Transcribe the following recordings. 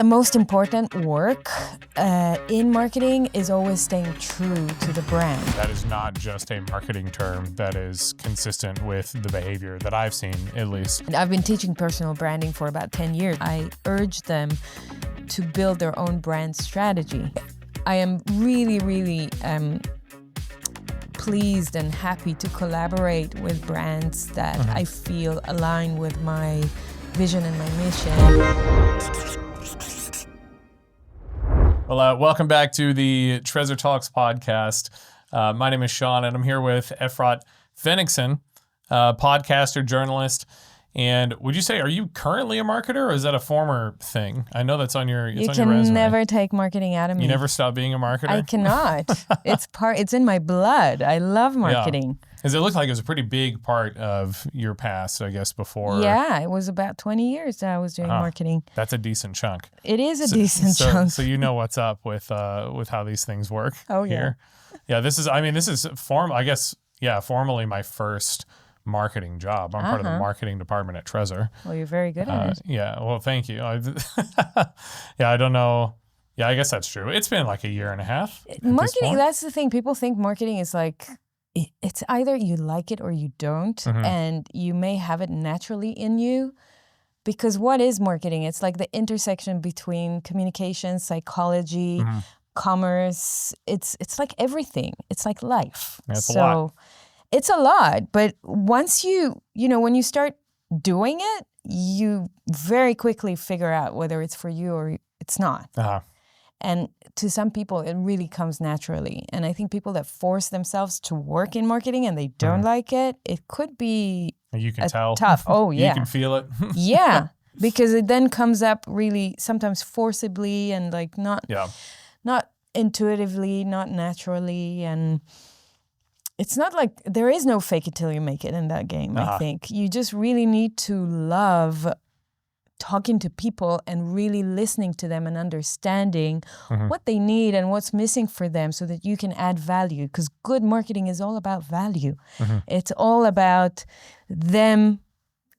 The most important work in marketing is always staying true to the brand. That is not just a marketing term that is consistent with the behavior that I've seen, at least. I've been teaching personal branding for about 10 years. I urge them to build their own brand strategy. I am really pleased and happy to collaborate with brands that I feel align with my vision and my mission. Well, welcome back to the Trezor Talks podcast. My name is Sean, and I'm here with Efrat Fenigson, podcaster, journalist. And would you say, are you currently a marketer, or is that a former thing? I know that's on your You on your resume. can never take marketing out of me. You never stop being a marketer? I cannot. It's in my blood. I love marketing. Because it looked like it was a pretty big part of your past, I guess, before. Yeah, it was about 20 years that I was doing marketing. That's a decent chunk. It is a decent chunk. So you know what's up with how these things work. Oh, here. Yeah, this is formally my first marketing job. I'm part of the marketing department at Trezor. Well, you're very good at it. Yeah, well, thank you. I don't know. Yeah, I guess that's true. It's been like a year and a half. Marketing, that's the thing. People think marketing is like, it's either you like it or you don't, and you may have it naturally in you. Because what is marketing? It's like the intersection between communication, psychology, commerce. It's like everything. It's like life. It's a lot. It's a lot, but once when you start doing it, you very quickly figure out whether it's for you or it's not. And to some people, it really comes naturally. And I think people that force themselves to work in marketing and they don't like it, it could be you can tell. Tough. Oh, yeah. You can feel it. Yeah, because it then comes up really sometimes forcibly and like not intuitively, not naturally. And it's not like there is no fake it till you make it in that game, I think. You just really need to love talking to people and really listening to them and understanding what they need and what's missing for them so that you can add value. Because good marketing is all about value. It's all about them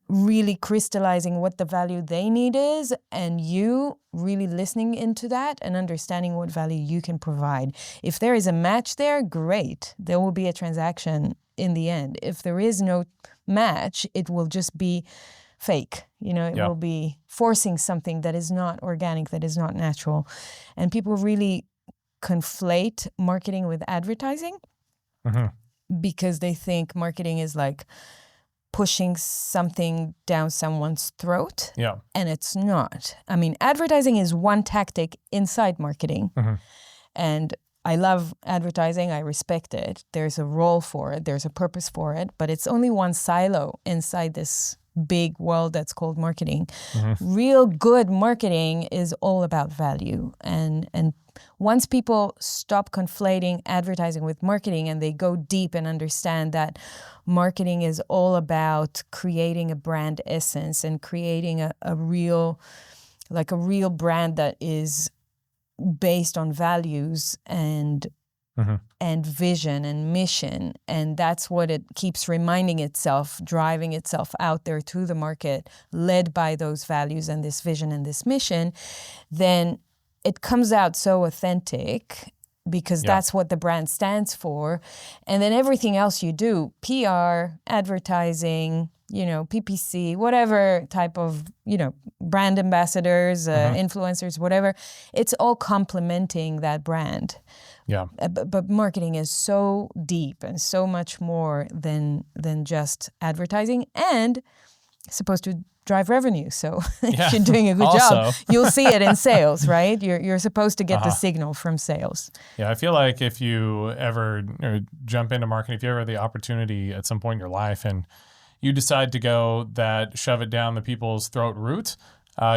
really crystallizing what the value they need is and you really listening into that and understanding what value you can provide. If there is a match there, great. There will be a transaction in the end. If there is no match, it will just be fake. It will be forcing something that is not organic, that is not natural. And people really conflate marketing with advertising because they think marketing is like pushing something down someone's throat. Yeah. And it's not. I mean, advertising is one tactic inside marketing. And I love advertising. I respect it. There's a role for it. There's a purpose for it. But it's only one silo inside this big world that's called marketing. Real good marketing is all about value. And once people stop conflating advertising with marketing and they go deep and understand that marketing is all about creating a brand essence and creating a real brand that is based on values and vision and mission. And that's what it keeps reminding itself, driving itself out there to the market, led by those values and this vision and this mission, then it comes out so authentic because that's what the brand stands for. And then everything else you do, PR, advertising, PPC, whatever type of, brand ambassadors, influencers, whatever, it's all complementing that brand. Yeah. But marketing is so deep and so much more than just advertising and supposed to drive revenue. So if you're doing a good job, you'll see it in sales, right? You're supposed to get the signal from sales. Yeah, I feel like if you ever jump into marketing, if you ever have the opportunity at some point in your life and you decide to go that shove it down the people's throat route,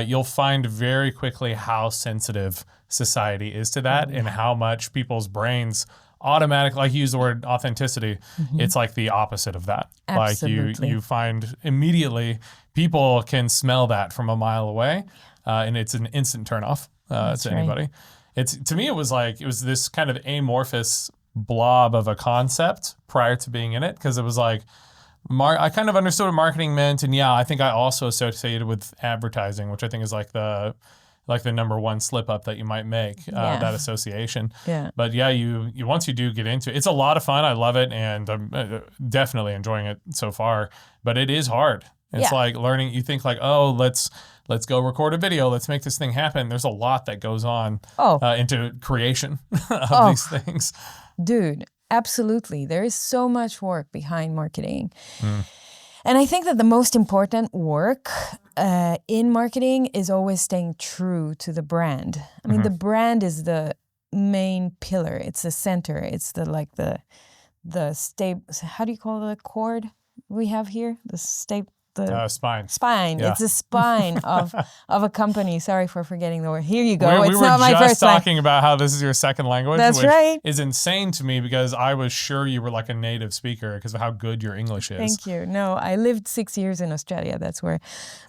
you'll find very quickly how sensitive society is to that and how much people's brains automatically, like you use the word authenticity, it's like the opposite of that. Absolutely. Like you find immediately people can smell that from a mile away, and it's an instant turnoff to anybody. To me, it was this kind of amorphous blob of a concept prior to being in it, because it was like, I kind of understood what marketing meant, and I think I also associated with advertising, which I think is like the like the number one slip up that you might make, that association. Yeah. But yeah, you once you do get into it, it's a lot of fun. I love it, and I'm definitely enjoying it so far. But it is hard. It's like learning. You think like, oh, let's go record a video. Let's make this thing happen. There's a lot that goes on into creation of these things. Dude, absolutely. There is so much work behind marketing. And I think that the most important work in marketing is always staying true to the brand. I mean, the brand is the main pillar. It's the center. It's the how do you call the cord we have here? The spine. Spine. Yeah. It's the spine of a company. Sorry for forgetting the word. Here you go. We were just talking about how this is your second language. That's which right. Is insane to me because I was sure you were like a native speaker because of how good your English is. Thank you. No, I lived 6 years in Australia. That's where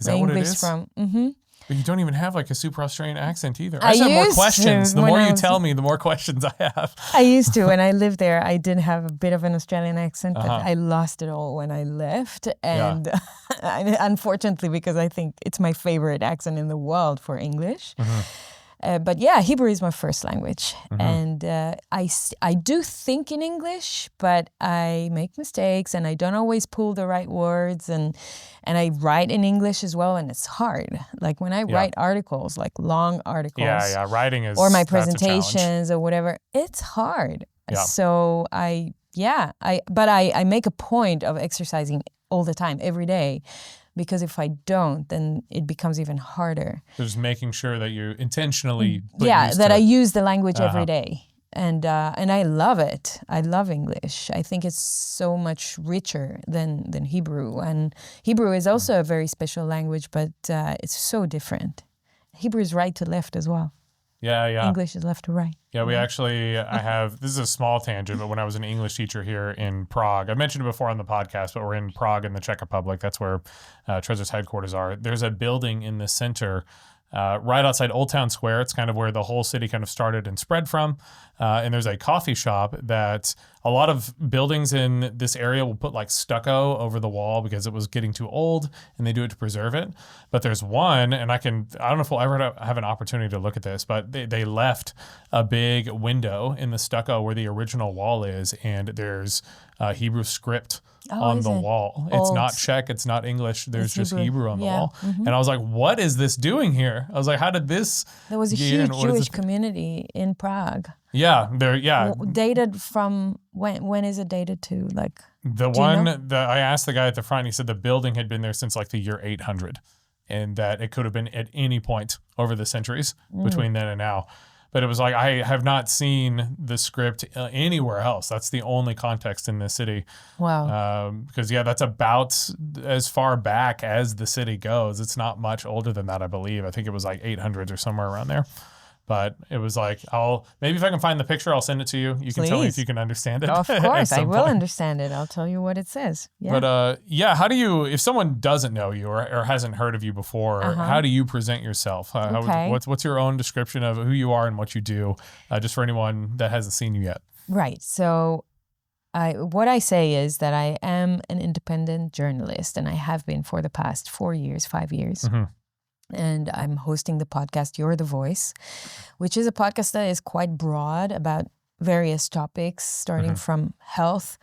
my English is from. Mm-hmm. But you don't even have like a super Australian accent either. I just have more questions. The more you tell me, the more questions I have. I used to. When I lived there, I did have a bit of an Australian accent, but I lost it all when I left. And unfortunately, because I think it's my favorite accent in the world for English. But yeah, Hebrew is my first language. And I do think in English, but I make mistakes and I don't always pull the right words. And I write in English as well, and it's hard. Like when I write articles, like long articles. Writing is or my presentations or whatever, it's hard. Yeah. So I make a point of exercising all the time, every day. Because if I don't, then it becomes even harder. So just making sure that you intentionally I use the language every day. And I love it. I love English. I think it's so much richer than Hebrew. And Hebrew is also a very special language, but it's so different. Hebrew is right to left as well. Yeah. English is left to right. Yeah, we actually, this is a small tangent, but when I was an English teacher here in Prague, I mentioned it before on the podcast, but we're in Prague in the Czech Republic. That's where Trezor's headquarters are. There's a building in the center right outside Old Town Square. It's kind of where the whole city kind of started and spread from. And there's a coffee shop that a lot of buildings in this area will put like stucco over the wall because it was getting too old, and they do it to preserve it. But there's one, and I don't know if we'll ever have an opportunity to look at this, but they left a big window in the stucco where the original wall is, and there's Hebrew script on the wall. It's not Czech, it's not English. There's just Hebrew on the wall. And I was like, what is this doing here? I was like, how did this? There was a huge Jewish community in Prague. Yeah, Dated from when is it dated to? Like the one that I asked the guy at the front, he said the building had been there since like the year 800, and that it could have been at any point over the centuries between then and now. But it was like, I have not seen the script anywhere else. That's the only context in this city. Wow. Because that's about as far back as the city goes. It's not much older than that, I believe. I think it was like 800s or somewhere around there. But it was like, maybe if I can find the picture, I'll send it to you. You can tell me if you can understand it. Of course, I will understand it. I'll tell you what it says. Yeah. But how do you, if someone doesn't know you or hasn't heard of you before, how do you present yourself? What's your own description of who you are and what you do, just for anyone that hasn't seen you yet? Right. So what I say is that I am an independent journalist, and I have been for the past 5 years. And I'm hosting the podcast, You're the Voice, which is a podcast that is quite broad about various topics, starting from health,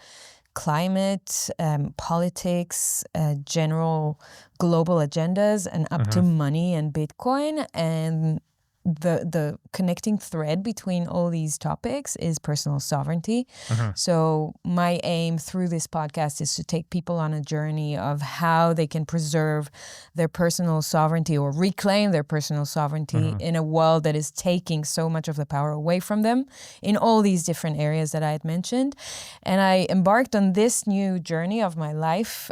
climate, politics, general global agendas, and up to money and Bitcoin. And the connecting thread between all these topics is personal sovereignty. So my aim through this podcast is to take people on a journey of how they can preserve their personal sovereignty or reclaim their personal sovereignty in a world that is taking so much of the power away from them in all these different areas that I had mentioned. And I embarked on this new journey of my life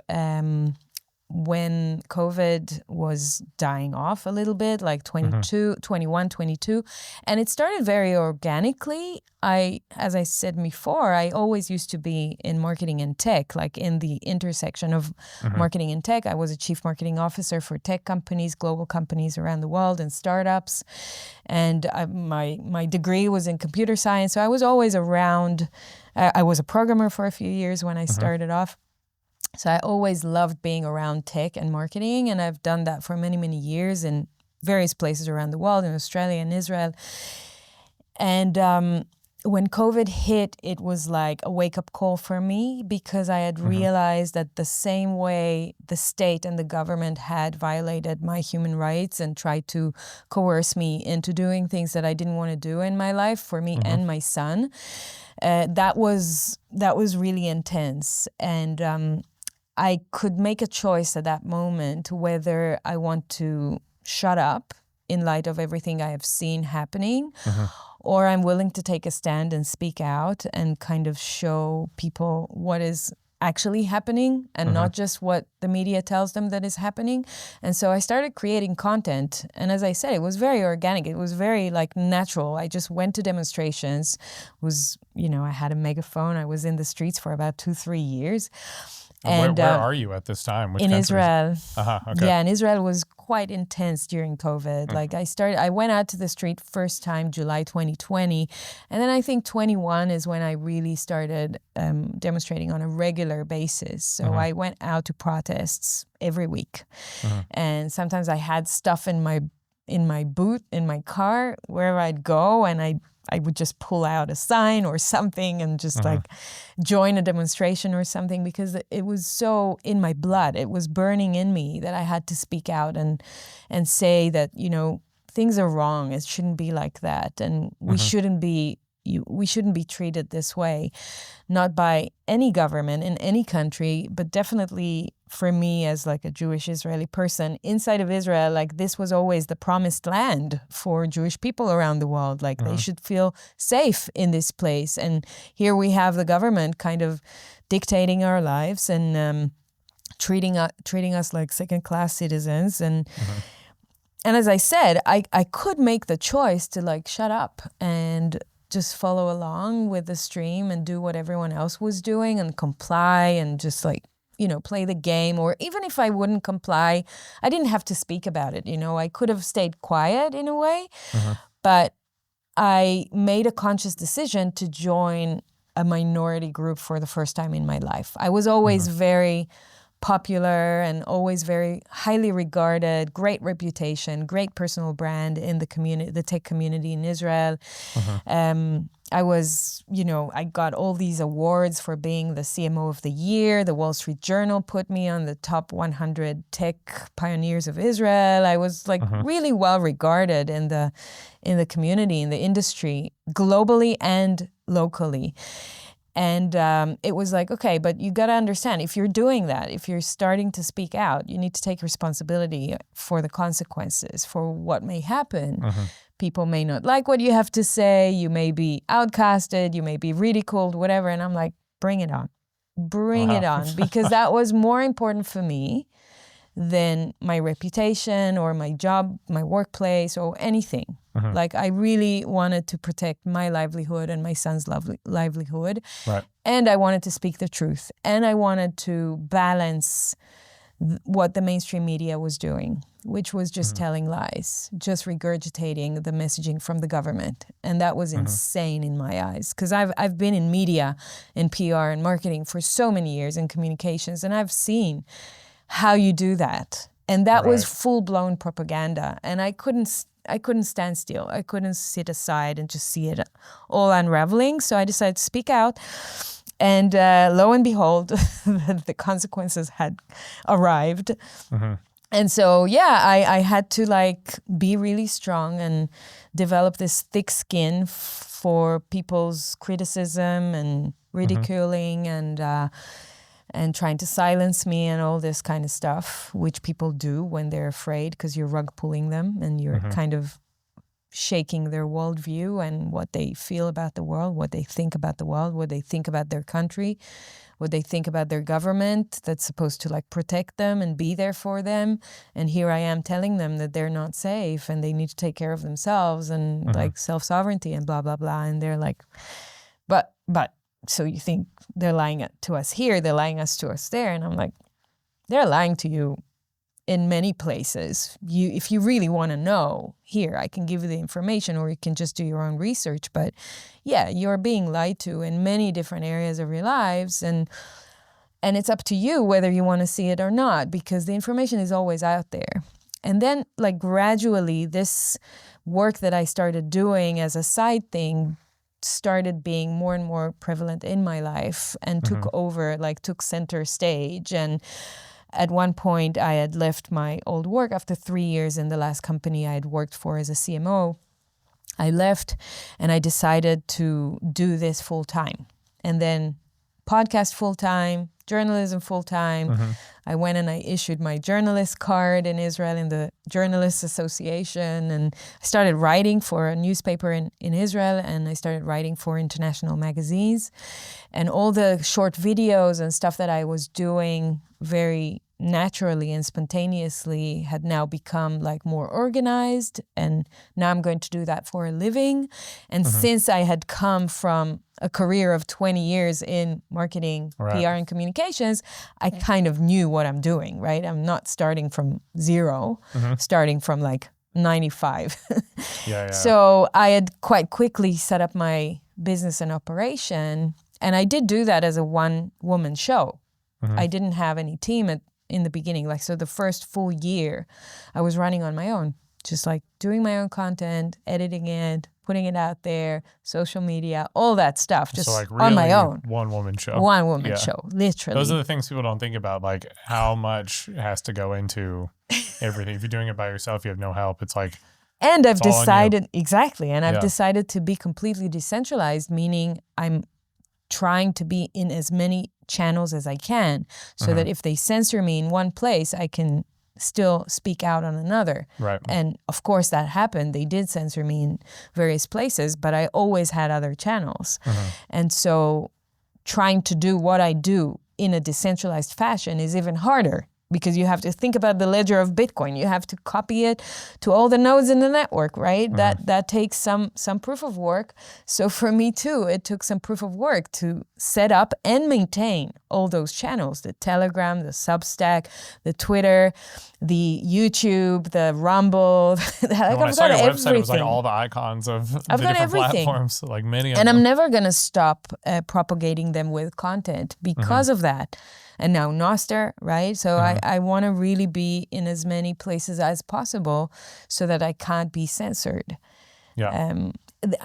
when COVID was dying off a little bit, like 21, 22. And it started very organically. As I said before, I always used to be in marketing and tech, like in the intersection of marketing and tech. I was a chief marketing officer for tech companies, global companies around the world, and startups. And my degree was in computer science. So I was always around. I was a programmer for a few years when I started off. So I always loved being around tech and marketing, and I've done that for many, many years in various places around the world, in Australia and Israel. And when COVID hit, it was like a wake-up call for me, because I had realized that the same way the state and the government had violated my human rights and tried to coerce me into doing things that I didn't want to do in my life for me and my son, that was really intense. And I could make a choice at that moment whether I want to shut up in light of everything I have seen happening, or I'm willing to take a stand and speak out and kind of show people what is actually happening and not just what the media tells them that is happening. And so I started creating content. And as I said, it was very organic. It was very like natural. I just went to demonstrations, I had a megaphone. I was in the streets for about 2-3 years. And where are you at this time? Which in countries? Israel. Okay. Yeah, and Israel was quite intense during COVID. Like I went out to the street first time July 2020, and then I think 21 is when I really started demonstrating on a regular basis. So I went out to protests every week, and sometimes I had stuff in my boot, in my car, wherever I'd go, and I would just pull out a sign or something and just like join a demonstration or something, because it was so in my blood. It was burning in me that I had to speak out and say that, things are wrong. It shouldn't be like that. And we shouldn't be treated this way, not by any government in any country, but definitely for me as like a Jewish Israeli person inside of Israel. Like, this was always the promised land for Jewish people around the world. Like they should feel safe in this place. And here we have the government kind of dictating our lives and treating us like second-class citizens. And as I said, I could make the choice to like shut up and just follow along with the stream and do what everyone else was doing and comply and just like, play the game. Or even if I wouldn't comply, I didn't have to speak about it. I could have stayed quiet in a way, but I made a conscious decision to join a minority group for the first time in my life. I was always very popular and always very highly regarded, great reputation, great personal brand in the community, the tech community in Israel. I was, I got all these awards for being the CMO of the year. The Wall Street Journal put me on the top 100 tech pioneers of Israel. I was like really well regarded in the community, in the industry, globally and locally. And it was like, okay, but you got to understand, if you're doing that, if you're starting to speak out, you need to take responsibility for the consequences, for what may happen. People may not like what you have to say. You may be outcasted. You may be ridiculed, whatever. And I'm like, bring it on. Bring it on. Because that was more important for me than my reputation or my job, my workplace, or anything. Like, I really wanted to protect my livelihood and my son's livelihood. Right. And I wanted to speak the truth. And I wanted to balance what the mainstream media was doing, which was just telling lies, just regurgitating the messaging from the government. And that was insane in my eyes, because I've been in media and PR and marketing for so many years in communications, and I've seen how you do that. And that was full-blown propaganda. And I couldn't stand still. I couldn't sit aside and just see it all unraveling. So I decided to speak out. And lo and behold, the consequences had arrived. And so, I had to like be really strong and develop this thick skin for people's criticism and ridiculing and trying to silence me and all this kind of stuff, which people do when they're afraid, because you're rug pulling them and you're kind of shaking their worldview and what they feel about the world, what they think about the world, what they think about their country, what they think about their government that's supposed to like protect them and be there for them. And here I am telling them that they're not safe and they need to take care of themselves and like self-sovereignty and blah, blah, blah. And they're like, but so you think they're lying to us here, they're lying to us there. And I'm like, they're lying to you in many places. If you really want to know, here, I can give you the information, or you can just do your own research. But yeah, you're being lied to in many different areas of your lives. And it's up to you whether you want to see it or not, because the information is always out there. And then like gradually this work that I started doing as a side thing started being more and more prevalent in my life and took over, like took center stage. And at one point I had left my old work after 3 years in the last company I had worked for as a CMO. I left and I decided to do this full time. And then podcast full time, journalism full time. I went and I issued my journalist card in Israel in the Journalists Association, and I started writing for a newspaper in Israel, and I started writing for international magazines. And all the short videos and stuff that I was doing very naturally and spontaneously had now become like more organized, and now I'm going to do that for a living. And since I had come from a career of 20 years in marketing, PR, and communications, I kind of knew what I'm doing, right? I'm not starting from zero, starting from like 95. So I had quite quickly set up my business and operation, and I did do that as a one-woman show. I didn't have any team in the beginning. Like, so the first full year I was running on my own, just like doing my own content, editing it, putting it out there, social media, all that stuff, just like really on my own. One-woman show. One-woman show, literally. Those are the things people don't think about, like how much has to go into everything. If you're doing it by yourself, you have no help. It's like, and I've decided, exactly, and I've decided to be completely decentralized, meaning I'm trying to be in as many channels as I can, so that if they censor me in one place, I can still speak out on another. And of course that happened. They did censor me in various places, but I always had other channels. And so trying to do what I do in a decentralized fashion is even harder, because you have to think about the ledger of Bitcoin. You have to copy it to all the nodes in the network, right? That takes some proof of work. So for me too, it took some proof of work to set up and maintain all those channels: the Telegram, the Substack, the Twitter, the YouTube, the Rumble. When I saw your website, it was like all the icons of the different platforms, like many of them. And I'm never going to stop propagating them with content because of that. And now Noster, right? So I want to really be in as many places as possible so that I can't be censored.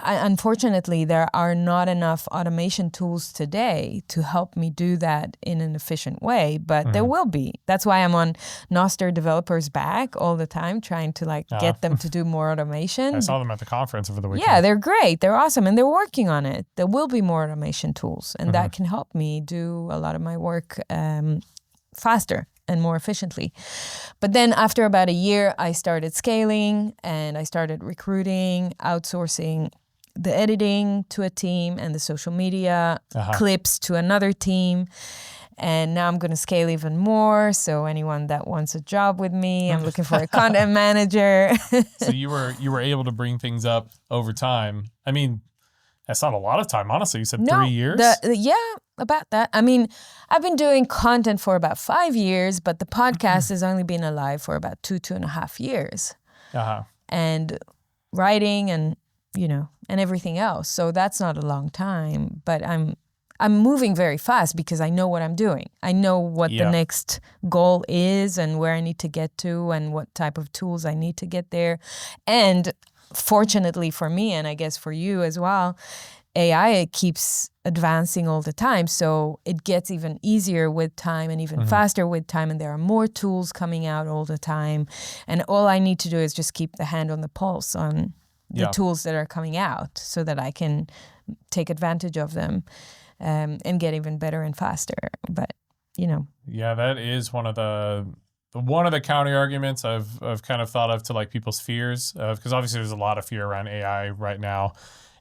Unfortunately, there are not enough automation tools today to help me do that in an efficient way, but there will be. That's why I'm on Noster developers' back all the time, trying to like get them to do more automation. I saw them at the conference over the weekend. Yeah, they're great. They're awesome. And they're working on it. There will be more automation tools, and that can help me do a lot of my work faster and more efficiently. But then after about a year, I started scaling and I started recruiting, outsourcing the editing to a team and the social media clips to another team. And now I'm going to scale even more. So anyone that wants a job with me, I'm looking for a content manager. So you were able to bring things up over time. I mean, that's not a lot of time, honestly. You said 3 years? About that. I mean, I've been doing content for about 5 years, but the podcast has only been alive for about 2.5 years. And writing and, and everything else. So that's not a long time, but I'm moving very fast because I know what I'm doing. I know what the next goal is and where I need to get to and what type of tools I need to get there. And fortunately for me, and I guess for you as well, AI keeps advancing all the time. So it gets even easier with time and even faster with time. And there are more tools coming out all the time. And all I need to do is just keep the hand on the pulse on the tools that are coming out so that I can take advantage of them and get even better and faster. But, Yeah, that is one of the counter arguments I've kind of thought of to like people's fears, because obviously there's a lot of fear around AI right now.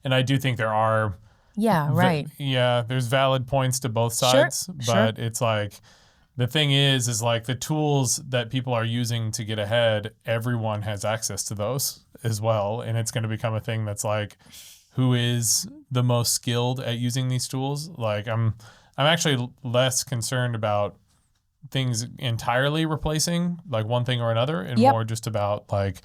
And I do think there are, there's valid points to both sides, but it's like, the thing is like the tools that people are using to get ahead, everyone has access to those as well. And it's going to become a thing that's like, who is the most skilled at using these tools? Like I'm actually less concerned about things entirely replacing like one thing or another, and more just about like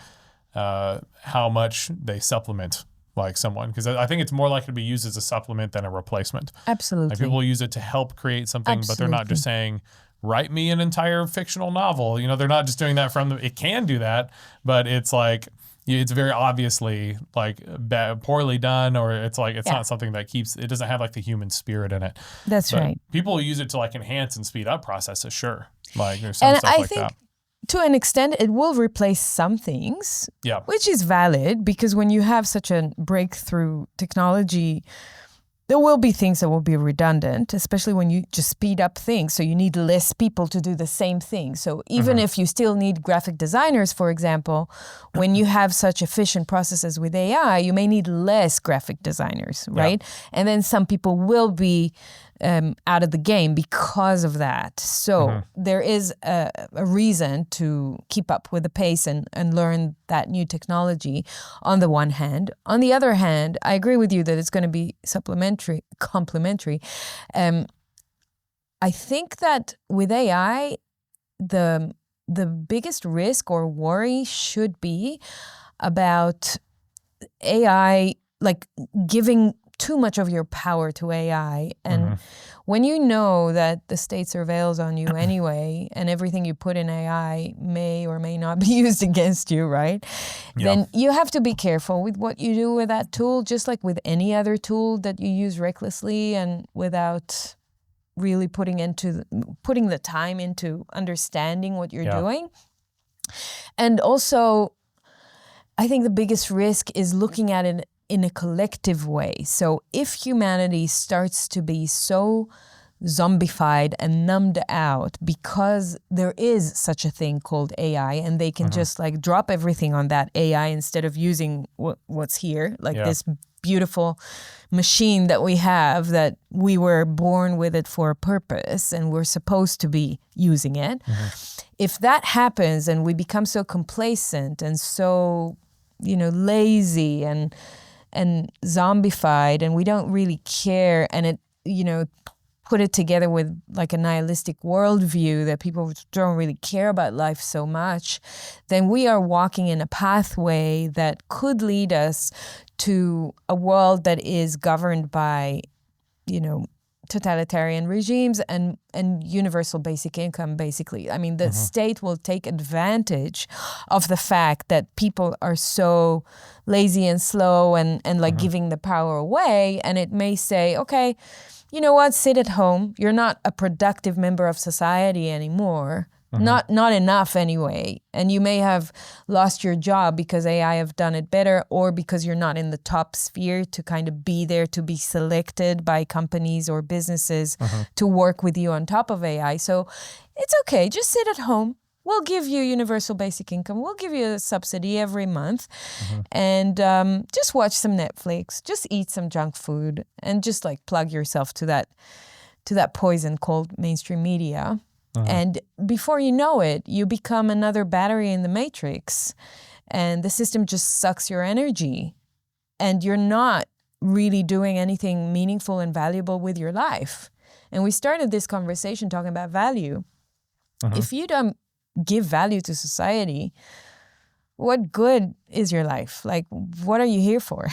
how much they supplement like someone, because I think it's more likely to be used as a supplement than a replacement. Absolutely. Like people use it to help create something, but they're not just saying, write me an entire fictional novel. They're not just doing that it can do that, but it's like, it's very obviously like poorly done, or it's like, it's not something that it doesn't have like the human spirit in it. That's right. People use it to like enhance and speed up processes. Sure. Like there's some stuff like that. To an extent, it will replace some things, Yeah. which is valid, because when you have such a breakthrough technology, there will be things that will be redundant, especially when you just speed up things. So you need less people to do the same thing. So even if you still need graphic designers, for example, when you have such efficient processes with AI, you may need less graphic designers, right? And then some people will be out of the game because of that. So there is a reason to keep up with the pace and learn that new technology on the one hand. On the other hand, I agree with you that it's going to be complementary. I think that with AI, the biggest risk or worry should be about AI, like giving too much of your power to AI. And when you know that the state surveils on you anyway, and everything you put in AI may or may not be used against you, right? Then you have to be careful with what you do with that tool, just like with any other tool that you use recklessly and without really putting the time into understanding what you're doing. And also, I think the biggest risk is looking at it in a collective way. So if humanity starts to be so zombified and numbed out because there is such a thing called AI, and they can just like drop everything on that AI instead of using what's here, like this beautiful machine that we have, that we were born with it for a purpose and we're supposed to be using it. If that happens and we become so complacent and so, lazy and zombified, and we don't really care, and it, put it together with like a nihilistic worldview that people don't really care about life so much, then we are walking in a pathway that could lead us to a world that is governed by, totalitarian regimes and universal basic income, basically. I mean, the state will take advantage of the fact that people are so lazy and slow and like giving the power away. And it may say, okay, you know what, sit at home. You're not a productive member of society anymore. Not enough anyway. And you may have lost your job because AI have done it better, or because you're not in the top sphere to kind of be there, to be selected by companies or businesses to work with you on top of AI. So it's okay, just sit at home. We'll give you universal basic income. We'll give you a subsidy every month. And just watch some Netflix, just eat some junk food, and just like plug yourself to that poison called mainstream media. And before you know it, you become another battery in the matrix, and the system just sucks your energy, and you're not really doing anything meaningful and valuable with your life. And we started this conversation talking about value. If you don't give value to society, what good is your life? Like, what are you here for?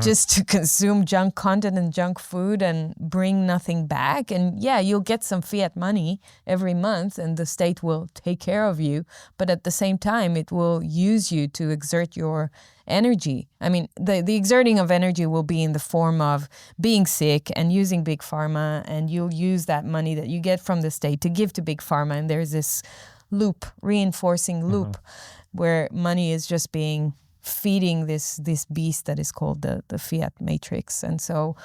Just to consume junk content and junk food and bring nothing back? And yeah, you'll get some fiat money every month and the state will take care of you. But at the same time, it will use you to exert your energy. I mean, the exerting of energy will be in the form of being sick and using big pharma, and you'll use that money that you get from the state to give to big pharma. And there's this reinforcing loop, where money is just feeding this beast that is called the fiat matrix. And so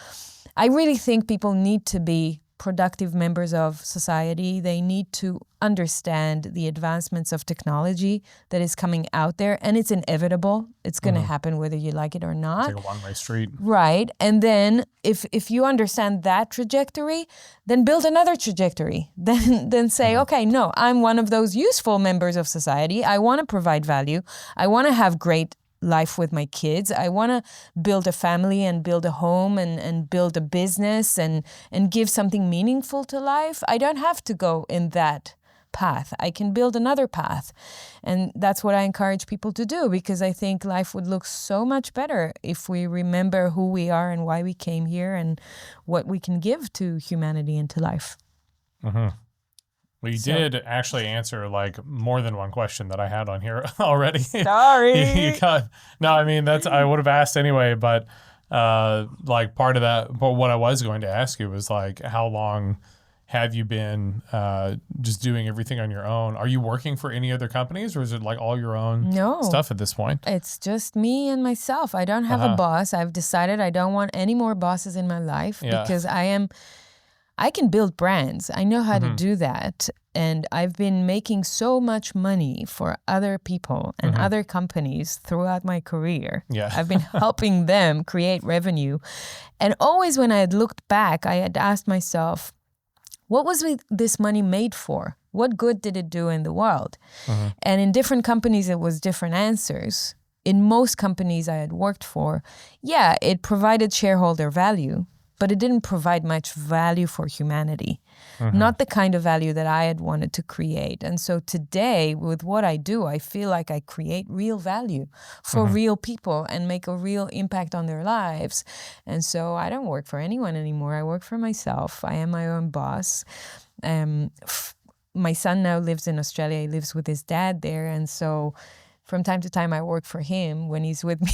I really think people need to be productive members of society. They need to understand the advancements of technology that is coming out there, and it's inevitable. It's going to happen whether you like it or not. It's like a one-way street. Right. And then if you understand that trajectory, then build another trajectory. Then say, okay, no, I'm one of those useful members of society. I want to provide value. I want to have great life with my kids. I want to build a family and build a home and build a business and give something meaningful to life. I don't have to go in that path. I can build another path. And that's what I encourage people to do, because I think life would look so much better if we remember who we are and why we came here and what we can give to humanity and to life. Well, you did actually answer like more than one question that I had on here already. Sorry. You got, no, I mean, I would have asked anyway, but like part of that, but what I was going to ask you was like, how long have you been just doing everything on your own? Are you working for any other companies, or is it like all your own stuff at this point? It's just me and myself. I don't have a boss. I've decided I don't want any more bosses in my life because I can build brands. I know how to do that. And I've been making so much money for other people and other companies throughout my career. Yeah. I've been helping them create revenue. And always when I had looked back, I had asked myself, what was this money made for? What good did it do in the world? And in different companies, it was different answers. In most companies I had worked for, it provided shareholder value, but it didn't provide much value for humanity, not the kind of value that I had wanted to create. And so today, with what I do, I feel like I create real value for real people and make a real impact on their lives. And so I don't work for anyone anymore. I work for myself. I am my own boss. My son now lives in Australia. He lives with his dad there. And so from time to time, I work for him when he's with me.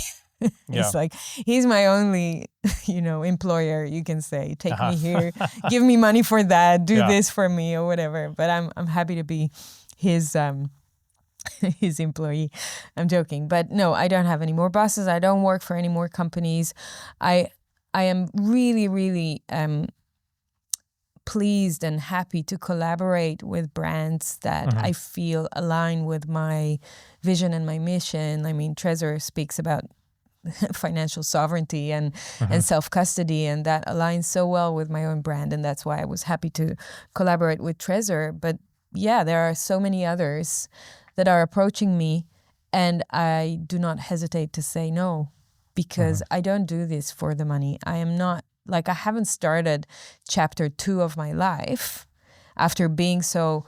It's like, he's my only, employer, you can say. Take me here, give me money for that, do this for me or whatever. But I'm happy to be his his employee. I'm joking. But no, I don't have any more bosses. I don't work for any more companies. I am really, really pleased and happy to collaborate with brands that I feel align with my vision and my mission. I mean, Trezor speaks about financial sovereignty and self-custody, and that aligns so well with my own brand, and that's why I was happy to collaborate with Trezor. But there are so many others that are approaching me, and I do not hesitate to say no, because I don't do this for the money. I am not, I haven't started chapter 2 of my life after being so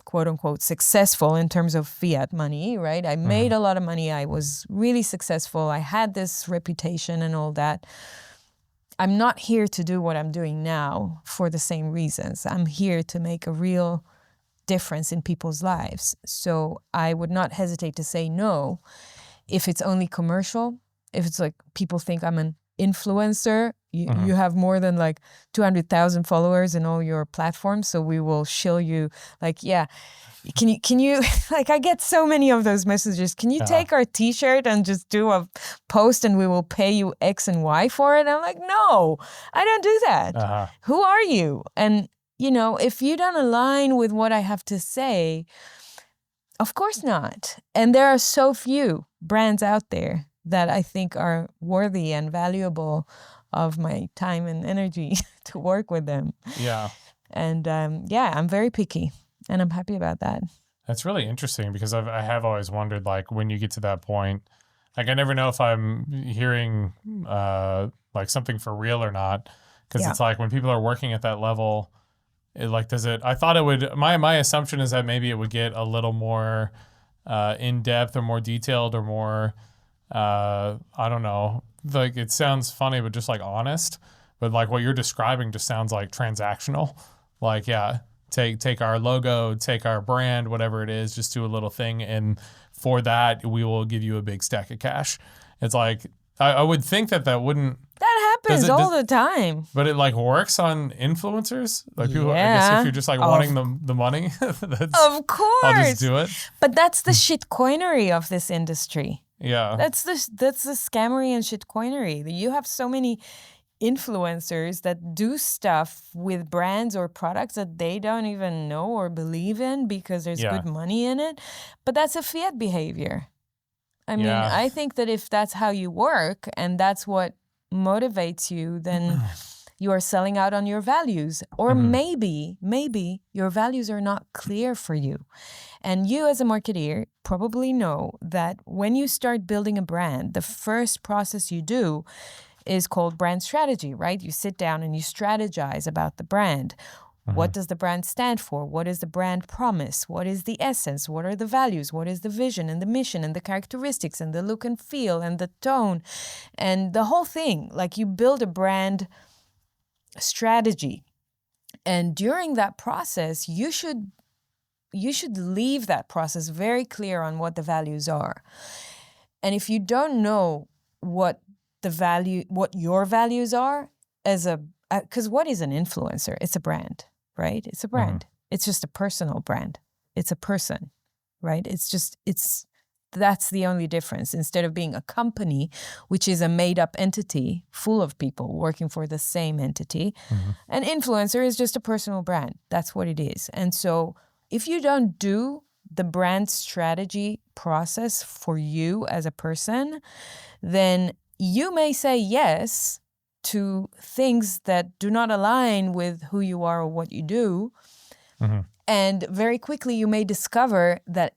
quote unquote successful in terms of fiat money, right? I made a lot of money. I was really successful. I had this reputation and all that. I'm not here to do what I'm doing now for the same reasons. I'm here to make a real difference in people's lives. So I would not hesitate to say no if it's only commercial, if it's like people think I'm an influencer. You have more than 200,000 followers in all your platforms, so we will shill you. Can you I get so many of those messages. Can you take our t-shirt and just do a post and we will pay you X and Y for it? And I'm like, no, I don't do that. Who are you? And if you don't align with what I have to say, of course not. And there are so few brands out there that I think are worthy and valuable of my time and energy to work with them. Yeah. And I'm very picky, and I'm happy about that. That's really interesting, because I have always wondered, when you get to that point, I never know if I'm hearing something for real or not, because it's when people are working at that level, I thought it would, my assumption is that maybe it would get a little more in depth or more detailed or more, I don't know, it sounds funny, but just honest. But what you're describing just sounds like transactional. Take our logo, take our brand, whatever it is, just do a little thing, and for that we will give you a big stack of cash. It's I would think that wouldn't. That happens all the time. But it works on influencers, people. I guess if you're just wanting the money, of course, I'll just do it. But that's the shitcoinery of this industry. Yeah, that's the scammery and shitcoinery. You have so many influencers that do stuff with brands or products that they don't even know or believe in because there's good money in it. But that's a fiat behavior. I mean, I think that if that's how you work and that's what motivates you, then you are selling out on your values. Or maybe your values are not clear for you. And you as a marketeer probably know that when you start building a brand, the first process you do is called brand strategy, right? You sit down and you strategize about the brand. What does the brand stand for? What is the brand promise? What is the essence? What are the values? What is the vision and the mission and the characteristics and the look and feel and the tone and the whole thing? You build a brand strategy. And during that process, you should you should leave that process very clear on what the values are. And if you don't know what your values are because what is an influencer? It's a brand, right? It's a brand. It's just a personal brand. It's a person, right? That's the only difference. Instead of being a company, which is a made-up entity full of people working for the same entity, an influencer is just a personal brand. That's what it is. And so if you don't do the brand strategy process for you as a person, then you may say yes to things that do not align with who you are or what you do. And very quickly you may discover that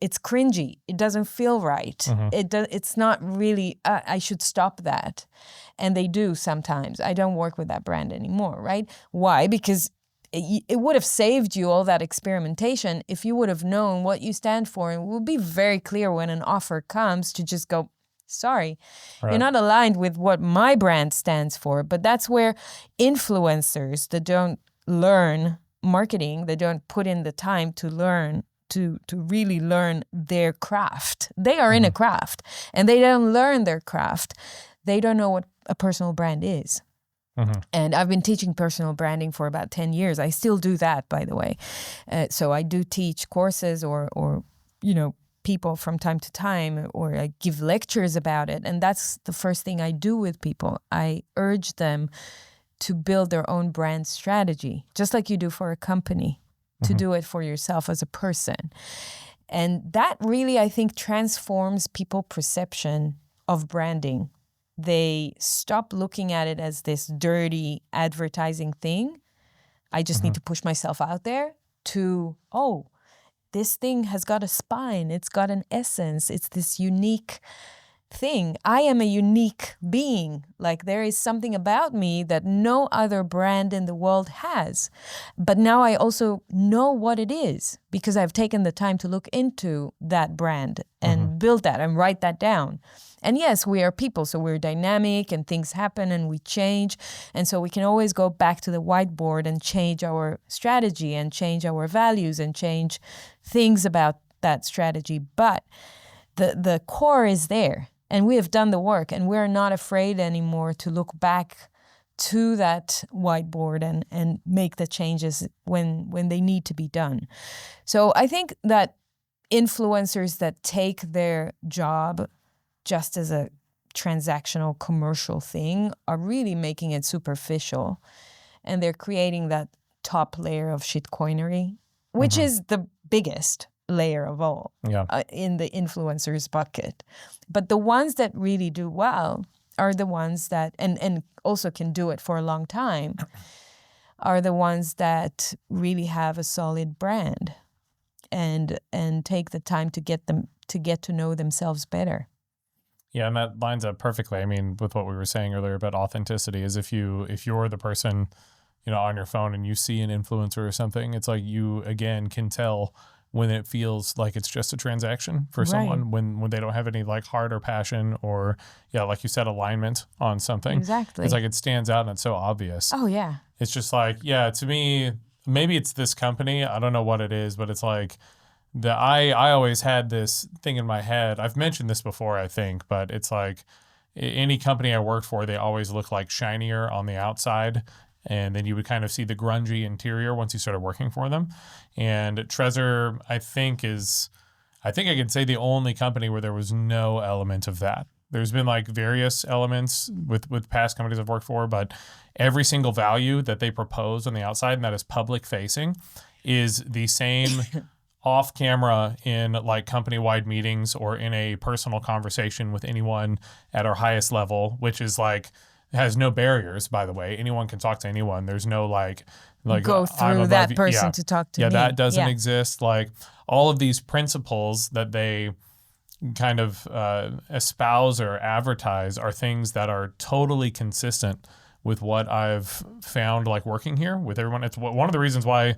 it's cringy. It doesn't feel right. It's not really, I should stop that. And they do sometimes. I don't work with that brand anymore, right? Why? Because it would have saved you all that experimentation if you would have known what you stand for. And it would be very clear when an offer comes to just go, sorry, you're not aligned with what my brand stands for. But that's where influencers that don't learn marketing, they don't put in the time to learn, to really learn their craft. They are in a craft and they don't learn their craft. They don't know what a personal brand is. And I've been teaching personal branding for about 10 years. I still do that, by the way. So I do teach courses or people from time to time, or I give lectures about it. And that's the first thing I do with people. I urge them to build their own brand strategy, just like you do for a company, to do it for yourself as a person. And that really, I think, transforms people's perception of branding. They stop looking at it as this dirty advertising thing. I just need to push myself out there to, this thing has got a spine. It's got an essence. It's this unique thing. I am a unique being. Like, there is something about me that no other brand in the world has. But now I also know what it is because I've taken the time to look into that brand and build that and write that down. And yes, we are people, so we're dynamic and things happen and we change. And so we can always go back to the whiteboard and change our strategy and change our values and change things about that strategy. But the core is there and we have done the work and we're not afraid anymore to look back to that whiteboard and make the changes when they need to be done. So I think that influencers that take their job just as a transactional commercial thing are really making it superficial. And they're creating that top layer of shitcoinery, which is the biggest layer of all in the influencers bucket. But the ones that really do well are the ones that, and also can do it for a long time, are the ones that really have a solid brand and take the time to get to know themselves better. Yeah, and that lines up perfectly. I mean, with what we were saying earlier about authenticity, is if you're the person, on your phone and you see an influencer or something, it's like you again can tell when it feels like it's just a transaction for someone, when they don't have any like heart or passion or like you said, alignment on something. Exactly. It's like it stands out and it's so obvious. Oh yeah. It's just like, to me, maybe it's this company. I don't know what it is, but it's like I always had this thing in my head. I've mentioned this before, I think, but it's like any company I worked for, they always look like shinier on the outside. And then you would kind of see the grungy interior once you started working for them. And Trezor, I think I can say the only company where there was no element of that. There's been like various elements with past companies I've worked for, but every single value that they propose on the outside, and that is public facing, is the same off camera in like company-wide meetings or in a personal conversation with anyone at our highest level, which is like, has no barriers, by the way. Anyone can talk to anyone. There's no like go through that person to talk to me. Yeah, that doesn't exist. Like all of these principles that they kind of espouse or advertise are things that are totally consistent with what I've found like working here with everyone. It's one of the reasons why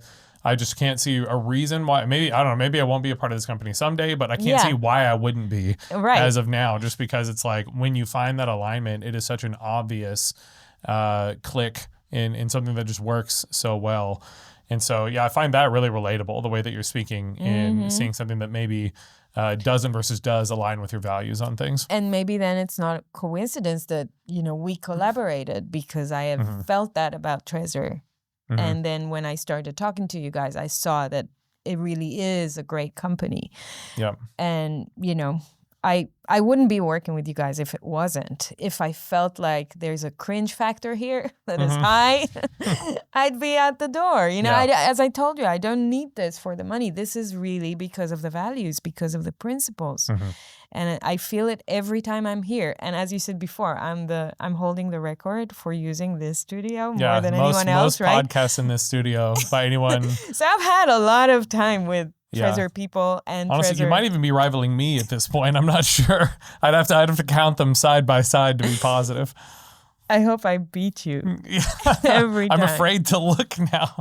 I just can't see a reason why. Maybe I won't be a part of this company someday, but I can't see why I wouldn't be as of now, just because it's like when you find that alignment, it is such an obvious click in something that just works so well. And so, yeah, I find that really relatable, the way that you're speaking in seeing something that maybe doesn't versus does align with your values on things. And maybe then it's not a coincidence that, we collaborated, because I have felt that about Trezor. And then when I started talking to you guys, I saw that it really is a great company. Yep. And, I wouldn't be working with you guys if it wasn't. If I felt like there's a cringe factor here that is high, I'd be at the door. As I told you, I don't need this for the money. This is really because of the values, because of the principles. And I feel it every time I'm here. And as you said before, I'm holding the record for using this studio more than anyone else, right? Most podcasts in this studio by anyone. So I've had a lot of time with Trezor people, and honestly, Trezor. You might even be rivaling me at this point. I'm not sure. I'd have to count them side by side to be positive. I hope I beat you every time. I'm afraid to look now.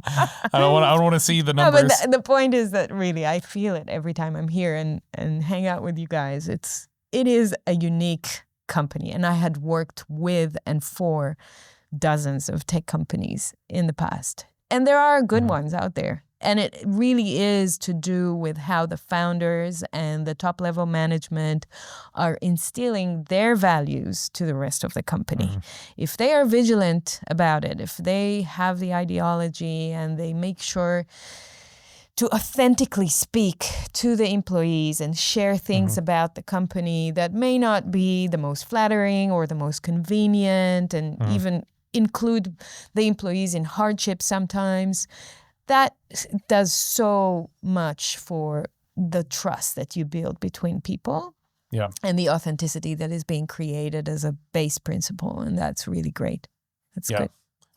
I don't want to see the numbers. No, but the point is that really I feel it every time I'm here and hang out with you guys. It is a unique company, and I had worked with and for dozens of tech companies in the past, and there are good ones out there. And it really is to do with how the founders and the top-level management are instilling their values to the rest of the company. If they are vigilant about it, if they have the ideology and they make sure to authentically speak to the employees and share things about the company that may not be the most flattering or the most convenient, and even include the employees in hardship sometimes, that does so much for the trust that you build between people and the authenticity that is being created as a base principle. And that's really great. That's good.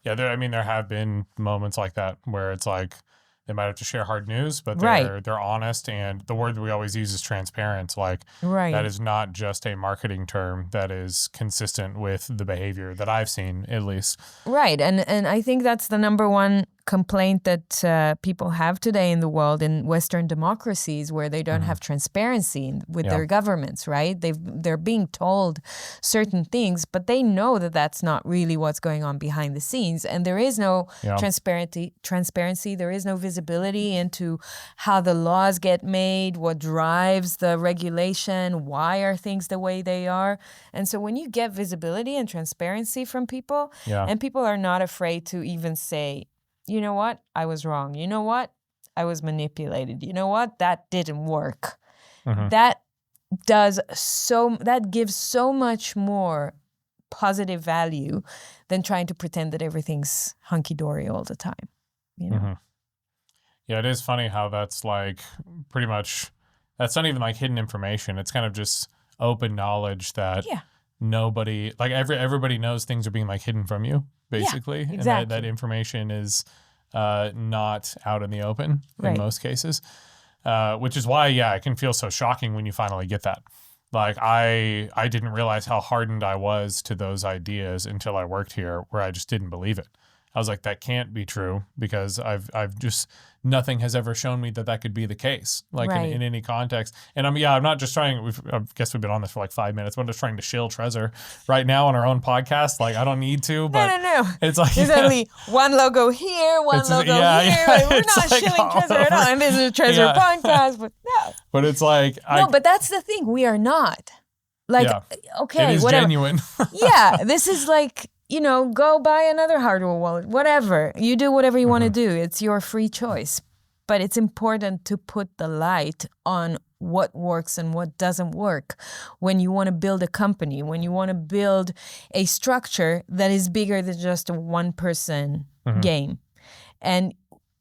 Yeah, there have been moments like that where it's like they might have to share hard news, but they're honest. And the word that we always use is transparent. Like that is not just a marketing term, that is consistent with the behavior that I've seen, at least. Right. And I think that's the number one complaint that people have today in the world, in Western democracies, where they don't have transparency with their governments, right? They're being told certain things, but they know that that's not really what's going on behind the scenes. And there is no transparency. There is no visibility into how the laws get made, what drives the regulation, why are things the way they are. And so when you get visibility and transparency from people, and people are not afraid to even say, you know what, I was wrong. You know what, I was manipulated. You know what, that didn't work. That gives so much more positive value than trying to pretend that everything's hunky-dory all the time. Yeah, it is funny how that's like pretty much, that's not even like hidden information. It's kind of just open knowledge that nobody, like everybody knows things are being like hidden from you, basically. Yeah, exactly. And that information is not out in the open in most cases, which is why, it can feel so shocking when you finally get that. Like I didn't realize how hardened I was to those ideas until I worked here, where I just didn't believe it. I was like, that can't be true, because I've just, nothing has ever shown me that could be the case, like in any context. And I'm not just trying, I guess we've been on this for like 5 minutes. I'm just trying to shill Trezor right now on our own podcast. Like I don't need to, but no. It's like, there's only one logo here, one logo here. Like, we're not like shilling Trezor at all. And this is a Trezor podcast, but no. But it's like, but that's the thing. We are not. Like, okay, it is whatever. Genuine. This is like, go buy another hardware wallet, whatever. You do whatever you want to do. It's your free choice. But it's important to put the light on what works and what doesn't work when you want to build a company, when you want to build a structure that is bigger than just a one-person game. And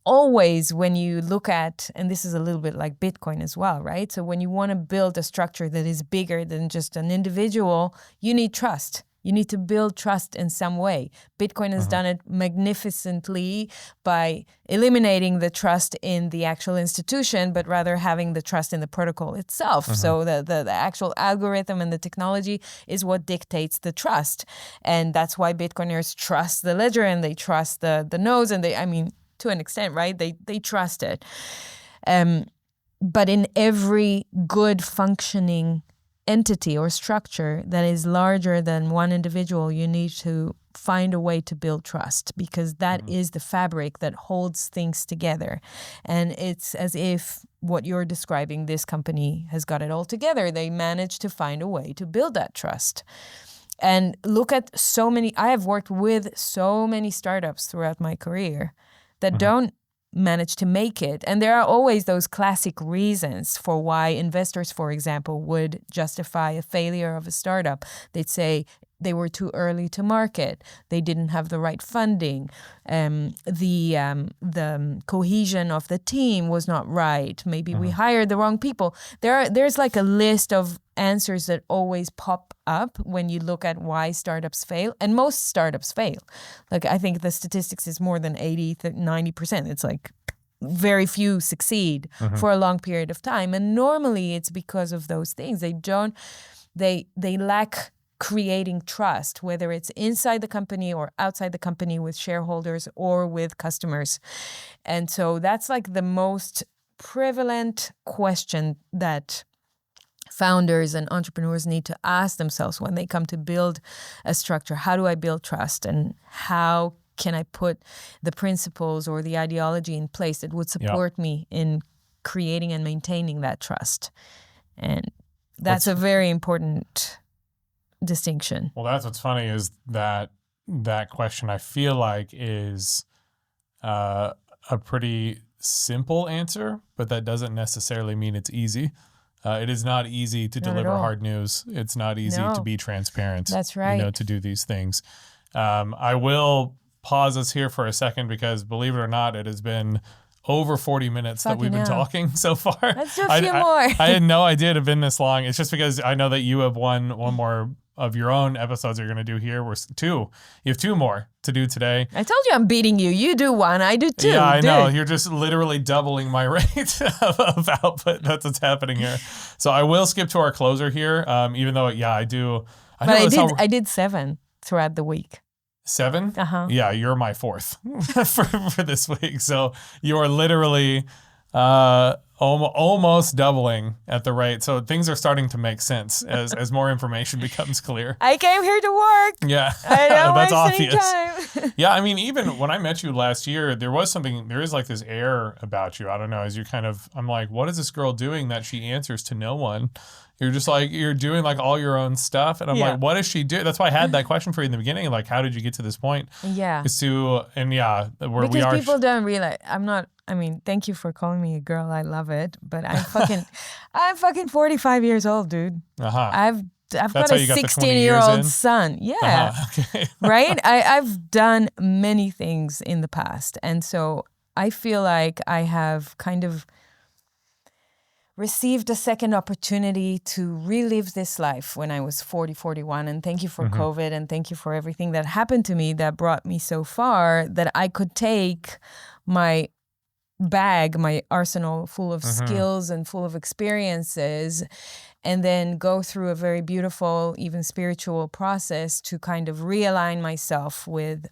always when you look at, and this is a little bit like Bitcoin as well, right? So when you want to build a structure that is bigger than just an individual, you need trust. You need to build trust in some way. Bitcoin has done it magnificently by eliminating the trust in the actual institution, but rather having the trust in the protocol itself. So the actual algorithm and the technology is what dictates the trust. And that's why Bitcoiners trust the ledger and they trust the nodes. And to an extent, right? They trust it. But in every good functioning entity or structure that is larger than one individual, you need to find a way to build trust, because that is the fabric that holds things together. And it's as if what you're describing, this company has got it all together. They managed to find a way to build that trust. And look at I have worked with so many startups throughout my career that don't manage to make it. And there are always those classic reasons for why investors, for example, would justify a failure of a startup. They'd say they were too early to market. They didn't have the right funding. The cohesion of the team was not right. Maybe we hired the wrong people. There's like a list of answers that always pop up when you look at why startups fail. And most startups fail. Like, I think the statistics is more than 90%. It's like very few succeed for a long period of time. And normally it's because of those things. They lack creating trust, whether it's inside the company or outside the company with shareholders or with customers. And so that's like the most prevalent question that founders and entrepreneurs need to ask themselves when they come to build a structure. How do I build trust? And how can I put the principles or the ideology in place that would support me in creating and maintaining that trust? And that's a very important distinction. Well, that's what's funny is that question, I feel like, is a pretty simple answer, but that doesn't necessarily mean it's easy. It is not easy to deliver hard news. It's not easy to be transparent. That's right. To do these things. I will pause us here for a second because, believe it or not, it has been over 40 minutes that we've been talking so far. Let's do a few more. I had no idea it had been this long. It's just because I know that you have one more of your own episodes you're going to do here. You have two more to do today. I told you I'm beating you. You do one, I do two. Yeah, I know. You're just literally doubling my rate of output. That's what's happening here. So I will skip to our closer here, even though, I do. I did 7 throughout the week. 7? Yeah, you're my 4th for this week. So you are literally almost doubling at the rate. So things are starting to make sense as more information becomes clear. I came here to work. Yeah, I don't that's waste any obvious. time. Yeah, I mean, even when I met you last year, there is like this air about you. I don't know, as you I'm like, what is this girl doing that she answers to no one? You're just like, you're doing like all your own stuff. And I'm like, what does she do? That's why I had that question for you in the beginning. Like, how did you get to this point? Yeah. Because people don't realize thank you for calling me a girl. I love it. But I'm fucking 45 years old, dude. I've got a 16-year-old son. Yeah. Okay. Right? I've done many things in the past. And so I feel like I have kind of received a second opportunity to relive this life when I was 41. And thank you for COVID, and thank you for everything that happened to me that brought me so far that I could take my arsenal full of skills and full of experiences, and then go through a very beautiful, even spiritual process to kind of realign myself with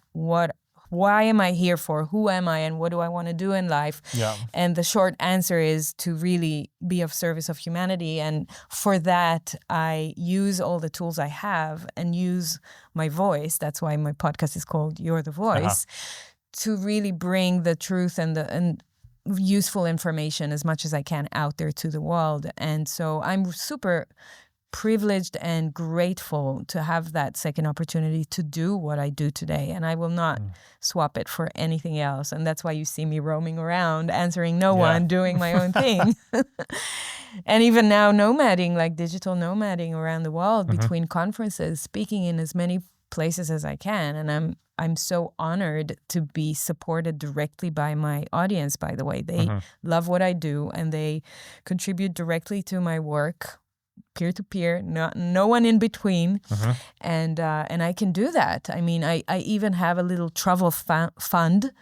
why am I here for? Who am I? And what do I want to do in life? Yeah. And the short answer is to really be of service of humanity. And for that, I use all the tools I have and use my voice. That's why my podcast is called You're the Voice, to really bring the truth and useful information as much as I can out there to the world. And so I'm super privileged and grateful to have that second opportunity to do what I do today. And I will not swap it for anything else. And that's why you see me roaming around, answering no one, doing my own thing. And even now nomading, like digital nomading around the world between conferences, speaking in as many places as I can. And I'm so honored to be supported directly by my audience, by the way. They love what I do and they contribute directly to my work, peer-to-peer, no one in between. And I can do that. I mean, I even have a little travel fund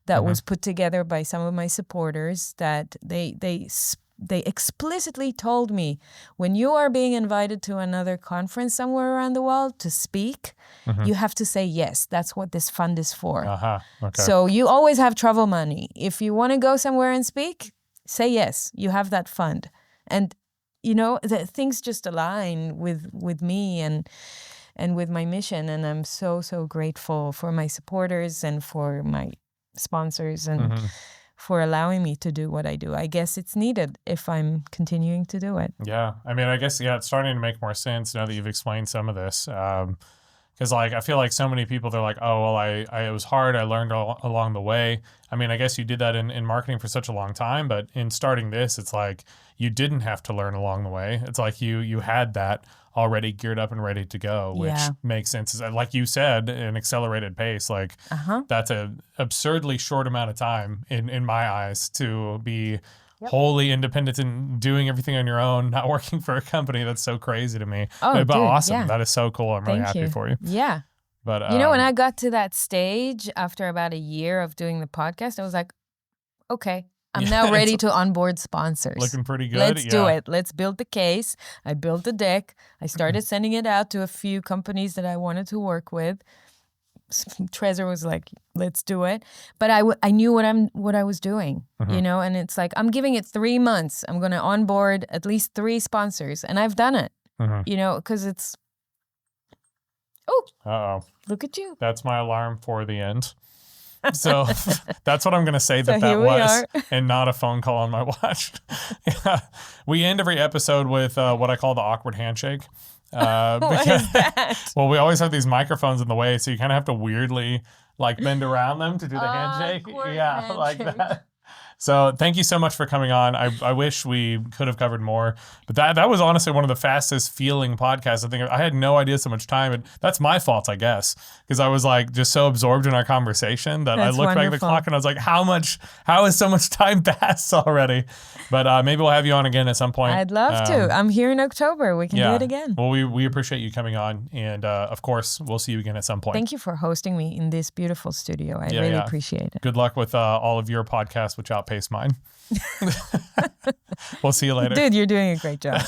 that was put together by some of my supporters that they explicitly told me, when you are being invited to another conference somewhere around the world to speak, you have to say yes. That's what this fund is for. Okay. So you always have travel money. If you want to go somewhere and speak, say yes. You have that fund. And that things just align with me and with my mission. And I'm so, so grateful for my supporters and for my sponsors and for allowing me to do what I do. I guess it's needed if I'm continuing to do it. Yeah. I mean, I guess, it's starting to make more sense now that you've explained some of this. Because I feel like so many people, they're like, oh, well, it was hard. I learned along the way. I mean, I guess you did that in marketing for such a long time, but in starting this, it's like you didn't have to learn along the way. It's like you had that already geared up and ready to go, which makes sense. Like you said, an accelerated pace, like that's an absurdly short amount of time in my eyes to be wholly independent and doing everything on your own, not working for a company. That's so crazy to me. Oh, but dude, awesome. yeah. That is so cool. I'm really happy for you. Yeah. But when I got to that stage after about a year of doing the podcast, I was like, okay, I'm now ready to onboard sponsors. Looking pretty good. Let's do it. Let's build the case. I built the deck. I started sending it out to a few companies that I wanted to work with. Trezor was like, let's do it. But I knew what I was doing, and it's like, I'm giving it 3 months. I'm going to onboard at least 3 sponsors. And I've done it, because it's, look at you. That's my alarm for the end. So that's what I'm going to say that was, and not a phone call on my watch. We end every episode with what I call the awkward handshake. What is that? Well, we always have these microphones in the way, so you kind of have to weirdly bend around them to do the handshake. Yeah, like that. So thank you so much for coming on. I wish we could have covered more, but that was honestly one of the fastest feeling podcasts. I think I had no idea so much time, and that's my fault, I guess, because I was just so absorbed in our conversation that I looked back at the clock and I was like, how has so much time passed already? But maybe we'll have you on again at some point. I'd love to. I'm here in October. We can do it again. Well, we appreciate you coming on, and of course, we'll see you again at some point. Thank you for hosting me in this beautiful studio. I really appreciate it. Good luck with all of your podcasts, which outpace mine. We'll see you later. Dude, you're doing a great job.